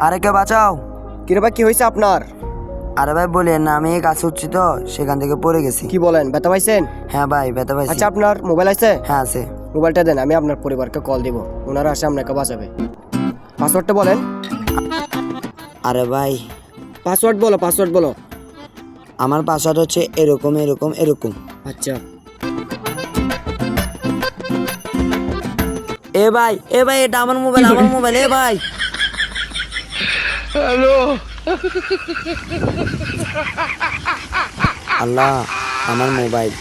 আরে কে বাঁচাও। কিরে ভাই, কি হয়েছে আপনার? আরে ভাই বলেন না, আমি কাজ করছি তো সেখান থেকে পড়ে গেছি। কি বলেন, ব্যথা পাইছেন? হ্যাঁ ভাই ব্যথা পাইছি। আচ্ছা, আপনার মোবাইল আছে? হ্যাঁ আছে। মোবাইলটা দেন, আমি আপনার পরিবারকে কল দিব, ওনারা আসে আপনাকে বাঁচাবে। পাসওয়ার্ডটা বলেন। আরে ভাই পাসওয়ার্ড বলো। আমার পাসওয়ার্ড হচ্ছে এরকম এরকম এরকম। আচ্ছা, এ ভাই এটা আমার মোবাইল, আমার মোবাইল। এ ভাই হ্যালো। আল্লাহ, আমার মোবাইল।